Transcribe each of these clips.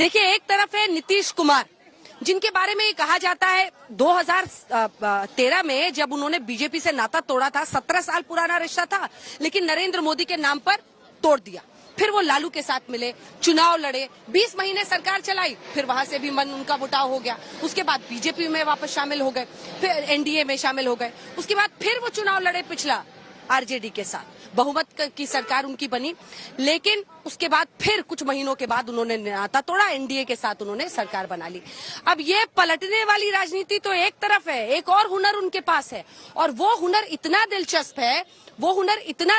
देखिए, एक तरफ है नीतीश कुमार, जिनके बारे में ये कहा जाता है 2013 में जब उन्होंने बीजेपी से नाता तोड़ा था, 17 साल पुराना रिश्ता था, लेकिन नरेंद्र मोदी के नाम पर तोड़ दिया। फिर वो लालू के साथ मिले, चुनाव लड़े, 20 महीने सरकार चलाई, फिर वहां से भी मन उनका मुटाव हो गया। उसके बाद बीजेपी में वापस शामिल हो गए, फिर एनडीए में शामिल हो गए। उसके बाद फिर वो चुनाव लड़े पिछला आरजेडी के साथ, बहुमत की सरकार उनकी बनी, लेकिन उसके बाद फिर कुछ महीनों के बाद उन्होंने नाता तोड़ा, एनडीए के साथ उन्होंने सरकार बना ली। अब ये पलटने वाली राजनीति तो एक तरफ है, एक और हुनर उनके पास है, और वो हुनर इतना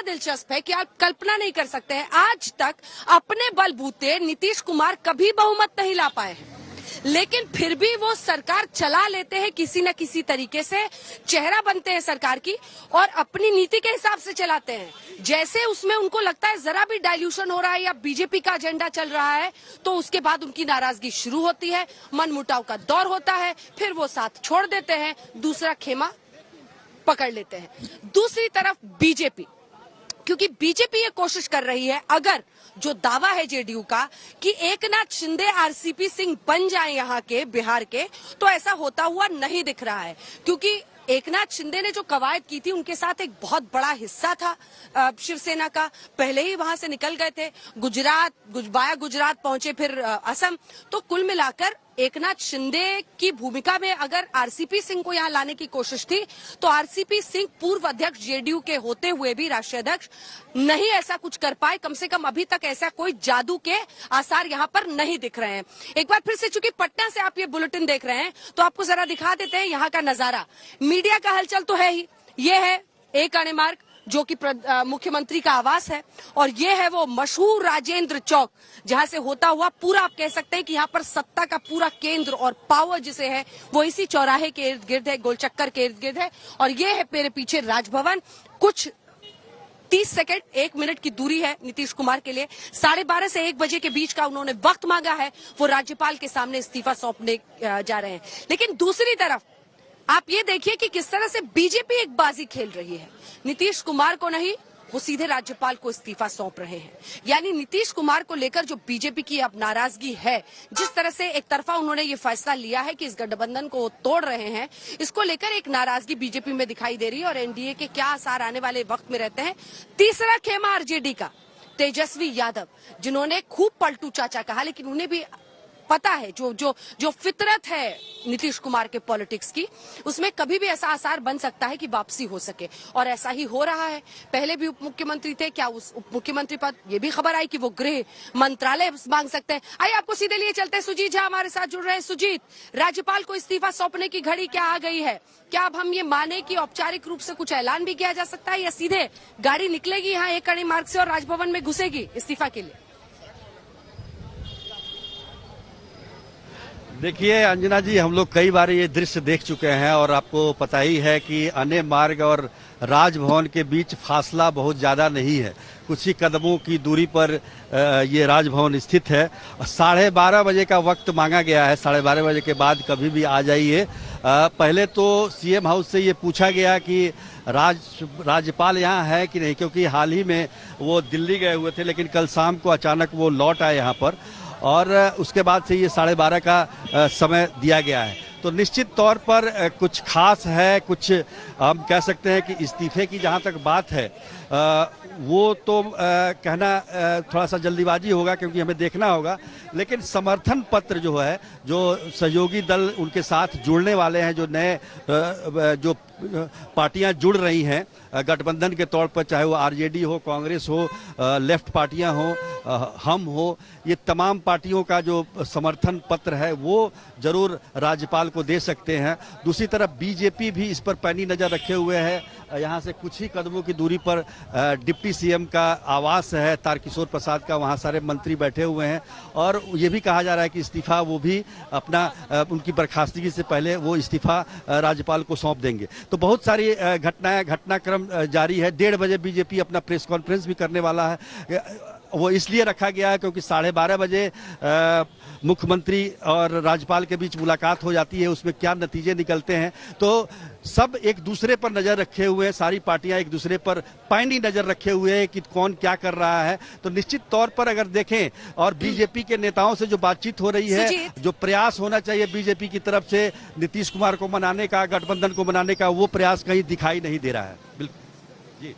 दिलचस्प है कि आप कल्पना नहीं कर सकते हैं। आज तक अपने बलबूते नीतीश कुमार कभी बहुमत नहीं ला पाए हैं, लेकिन फिर भी वो सरकार चला लेते हैं, किसी न किसी तरीके से चेहरा बनते हैं सरकार की और अपनी नीति के हिसाब से चलाते हैं। जैसे उसमें उनको लगता है जरा भी डाइल्यूशन हो रहा है या बीजेपी का एजेंडा चल रहा है, तो उसके बाद उनकी नाराजगी शुरू होती है, मनमुटाव का दौर होता है, फिर वो साथ छोड़ देते हैं, दूसरा खेमा पकड़ लेते हैं। दूसरी तरफ बीजेपी, क्योंकि बीजेपी ये कोशिश कर रही है, अगर जो दावा है जेडीयू का कि एकनाथ शिंदे आरसीपी सिंह बन जाए यहाँ के बिहार के, तो ऐसा होता हुआ नहीं दिख रहा है। क्योंकि एकनाथ शिंदे ने जो कवायद की थी, उनके साथ एक बहुत बड़ा हिस्सा था शिवसेना का, पहले ही वहां से निकल गए थे, वाया गुजरात पहुंचे, फिर असम। तो कुल मिलाकर एकनाथ शिंदे की भूमिका में अगर आरसीपी सिंह को यहाँ लाने की कोशिश थी, तो आरसीपी सिंह पूर्व अध्यक्ष जेडीयू के होते हुए भी राष्ट्रीय अध्यक्ष नहीं ऐसा कुछ कर पाए। कम से कम अभी तक ऐसा कोई जादू के आसार यहाँ पर नहीं दिख रहे हैं। एक बार फिर से, चूंकि पटना से आप ये बुलेटिन देख रहे हैं, तो आपको जरा दिखा देते हैं यहाँ का नजारा। मीडिया का हलचल तो है ही, ये है एक अणे मार्ग जो कि मुख्यमंत्री का आवास है, और ये है वो मशहूर राजेंद्र चौक, जहां से होता हुआ पूरा आप कह सकते हैं कि यहाँ पर सत्ता का पूरा केंद्र और पावर जिसे है वो इसी चौराहे के इर्द गिर्द है, गोलचक्कर के इर्द गिर्द है। और ये है मेरे पीछे राजभवन। कुछ 30 सेकंड 1 मिनट की दूरी है नीतीश कुमार के लिए। 12:30 से 1 बजे के बीच का उन्होंने वक्त मांगा है, वो राज्यपाल के सामने इस्तीफा सौंपने जा रहे हैं। लेकिन दूसरी तरफ आप ये देखिए कि किस तरह से बीजेपी एक बाजी खेल रही है। नीतीश कुमार को नहीं, वो सीधे राज्यपाल को इस्तीफा सौंप रहे हैं। यानी नीतीश कुमार को लेकर जो बीजेपी की अब नाराजगी है, जिस तरह से एक तरफा उन्होंने ये फैसला लिया है कि इस गठबंधन को तोड़ रहे हैं, इसको लेकर एक नाराजगी बीजेपी में दिखाई दे रही है। और एनडीए के क्या आसार आने वाले वक्त में रहते हैं। तीसरा खेमा आरजेडी का, तेजस्वी यादव, जिन्होंने खूब पलटू चाचा कहा, लेकिन उन्हें भी पता है जो फितरत है नीतीश कुमार के पॉलिटिक्स की, उसमें कभी भी ऐसा आसार बन सकता है कि वापसी हो सके, और ऐसा ही हो रहा है। पहले भी उप मुख्यमंत्री थे, क्या उस उप मुख्यमंत्री पद, ये भी खबर आई कि वो गृह मंत्रालय मांग सकते हैं। आइए आपको सीधे लिए चलते हैं, सुजीत झा हमारे साथ जुड़ रहे हैं। सुजीत, राज्यपाल को इस्तीफा सौंपने की घड़ी क्या आ गई है? क्या अब हम ये माने कि औपचारिक रूप से कुछ ऐलान भी किया जा सकता है, या सीधे गाड़ी निकलेगी यहाँ एक अणे मार्ग से और राजभवन में घुसेगी इस्तीफा के लिए? देखिए अंजना जी, हम लोग कई बार ये दृश्य देख चुके हैं, और आपको पता ही है कि अणे मार्ग और राजभवन के बीच फासला बहुत ज्यादा नहीं है, कुछ ही कदमों की दूरी पर ये राजभवन स्थित है। 12:30 बजे का वक्त मांगा गया है, 12:30 बजे के बाद कभी भी आ जाइए। पहले तो सीएम हाउस से ये पूछा गया कि राज्यपाल यहाँ है कि नहीं, क्योंकि हाल ही में वो दिल्ली गए हुए थे, लेकिन कल शाम को अचानक वो लौट आए यहाँ पर, और उसके बाद से ये 12:30 का समय दिया गया है। तो निश्चित तौर पर कुछ खास है, कुछ हम कह सकते हैं कि इस्तीफे की जहां तक बात है, वो तो कहना थोड़ा सा जल्दीबाजी होगा, क्योंकि हमें देखना होगा। लेकिन समर्थन पत्र जो है, जो सहयोगी दल उनके साथ जुड़ने वाले हैं, जो नए जो पार्टियां जुड़ रही हैं गठबंधन के तौर पर, चाहे वो आरजेडी हो, कांग्रेस हो, लेफ्ट पार्टियां हो, हम हो, ये तमाम पार्टियों का जो समर्थन पत्र है वो जरूर राज्यपाल को दे सकते हैं। दूसरी तरफ बीजेपी भी इस पर पैनी नजर रखे हुए है। यहाँ से कुछ ही कदमों की दूरी पर डिप्टी सीएम का आवास है, तारकिशोर प्रसाद का, वहाँ सारे मंत्री बैठे हुए हैं, और ये भी कहा जा रहा है कि इस्तीफा वो भी अपना उनकी बर्खास्तगी से पहले वो इस्तीफा राज्यपाल को सौंप देंगे। तो बहुत सारी घटनाक्रम जारी है। 1:30 बजे बीजेपी अपना प्रेस कॉन्फ्रेंस भी करने वाला है। वो इसलिए रखा गया है क्योंकि 12:30 बजे मुख्यमंत्री और राज्यपाल के बीच मुलाकात हो जाती है, उसमें क्या नतीजे निकलते हैं। तो सब एक दूसरे पर नजर रखे हुए हैं, सारी पार्टियां एक दूसरे पर पैनी नजर रखे हुए हैं कि कौन क्या कर रहा है। तो निश्चित तौर पर अगर देखें और बीजेपी के नेताओं से जो बातचीत हो रही है, जो प्रयास होना चाहिए बीजेपी की तरफ से नीतीश कुमार को मनाने का, गठबंधन को मनाने का, वो प्रयास कहीं दिखाई नहीं दे रहा है। बिल्कुल जी।